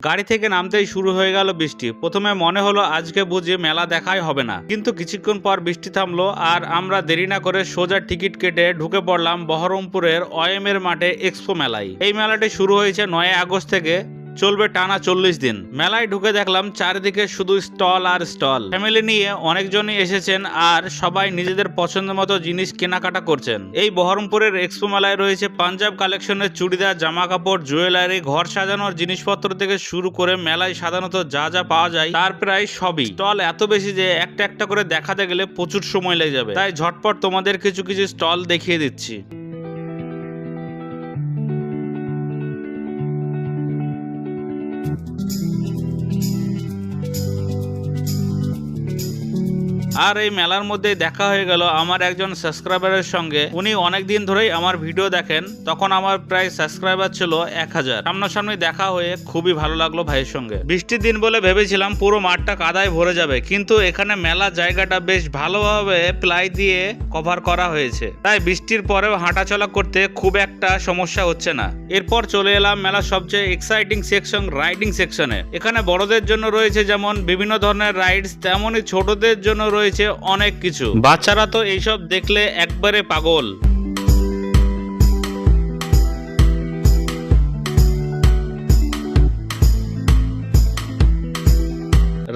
গাড়ি থেকে নামতেই শুরু হয়ে গেল বৃষ্টি। প্রথমে মনে হলো আজকে বুঝি মেলা দেখাই হবে না, কিন্তু কিছুক্ষণ পর বৃষ্টি থামলো আর আমরা দেরি না করে সোজা টিকিট কেটে ঢুকে পড়লাম বহরমপুরের ওএম-এর মাঠে এক্সপো মেলায়। এই মেলাটি শুরু হয়েছে 9 আগস্ট থেকে, চলবে টানা 40 দিন। মেলায় ঢুকে দেখলাম চারিদিকে শুধু স্টল আর স্টল। ফ্যামিলি নিয়ে অনেকজনই এসেছেন আর সবাই নিজেদের পছন্দ মতো জিনিস কেনাকাটা করছেন। এই বহরমপুরের এক্সপো মেলায় রয়েছে পাঞ্জাব কালেকশনের চুড়িদার, জামা কাপড়, জুয়েলারি, ঘর সাজানোর জিনিসপত্র থেকে শুরু করে মেলায় সাধারণত যা যা পাওয়া যায় তার প্রায় সবই। স্টল এত বেশি যে একটা একটা করে দেখাতে গেলে প্রচুর সময় লেগে যাবে, তাই ঝটপট তোমাদের কিছু কিছু স্টল দেখিয়ে দিচ্ছি। আর এই মেলার মধ্যে দেখা হয়ে গেল আমার একজন সাবস্ক্রাইবারের সঙ্গে। উনি অনেকদিন ধরেই আমার ভিডিও দেখেন, তখন আমার প্রায় সাবস্ক্রাইবার ছিল 1000। সামনাসামনি দেখা হয়ে খুবই ভালো লাগলো ভাইয়ের সঙ্গে। বৃষ্টির দিন বলে ভেবেছিলাম পুরো মাঠটা কাদায় ভরে যাবে, কিন্তু এখানে মেলা জায়গাটা বেশ ভালোভাবে প্লাই দিয়ে কভার করা হয়েছে, তাই বৃষ্টির পরেও হাঁটাচলা করতে খুব একটা সমস্যা হচ্ছে না। এরপর চলে এলাম মেলার সবচেয়ে এক্সাইটিং সেকশন, রাইডিং সেকশনে। এখানে বড়দের জন্য রয়েছে যেমন বিভিন্ন ধরনের রাইডস, তেমনই ছোটদের জন্য রয়েছে অনেক কিছু। বাচ্চারা তো এইসব দেখলে একবারে পাগল।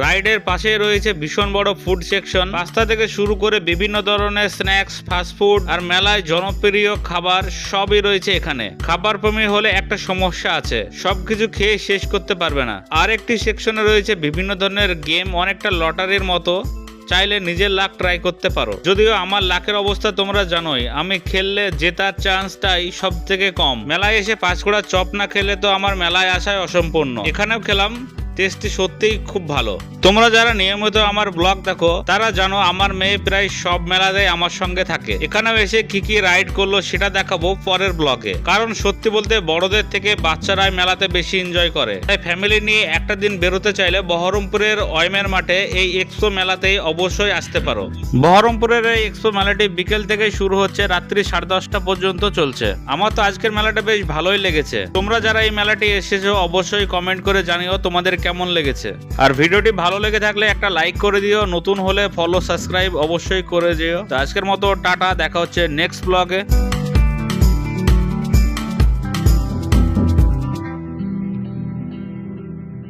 রাইডের পাশে রয়েছে ভীষণ বড় ফুড সেকশন। পাস্তা থেকে শুরু করে বিভিন্ন ধরনের স্ন্যাক্স, ফাস্টফুড আর মেলায় জনপ্রিয় খাবার সবই রয়েছে এখানে। খাবার প্রেমী হলে একটা সমস্যা আছে, সবকিছু খেয়ে শেষ করতে পারবে না। আর একটি সেকশনে রয়েছে বিভিন্ন ধরনের গেম, অনেকটা লটারির মতো। চাইলে নিজের লাক ট্রাই করতে পারো, যদিও আমার লাকের অবস্থা তোমরা জানোই, আমি খেললে জেতার চান্সটাই সব থেকে কম। মেলায় এসে 5 কোড়া চপ না খেলে তো আমার মেলায় আসায় অসম্পূর্ণ। এখানেও খেলাম, টেস্টটি সত্যিই খুব ভালো। তোমরা যারা নিয়মিত আমার ব্লগ দেখো তারা জানো আমার মেয়ে প্রায় সব মেলাতেই আমার সঙ্গে থাকে। এখানেও এসে কি কি রাইড করলো সেটা দেখাবো পরের ব্লগে, কারণ সত্যি বলতে বড়দের থেকে বাচ্চারাই মেলাতে বেশি এনজয় করে। তাই ফ্যামিলি নিয়ে একটা দিন বেরোতে চাইলে বহরমপুরের ওএম-এর মাঠে এই এক্সপো মেলাতেই অবশ্যই আসতে পারো। বহরমপুরের এই এক্সপো মেলাটি বিকেল থেকে শুরু হচ্ছে, রাত্রি 10:30 পর্যন্ত চলছে। আমার তো আজকের মেলাটা বেশ ভালোই লেগেছে। তোমরা যারা এই মেলাটি এসেছো অবশ্যই কমেন্ট করে জানিও তোমাদের কেমন লেগেছে। আর ভিডিওটি ভালো লেগে থাকলে একটা লাইক করে দিও, নতুন হলে ফলো সাবস্ক্রাইব অবশ্যই করে দিও। তো আজকের মতো টাটা, দেখা হচ্ছে নেক্সট ব্লগে।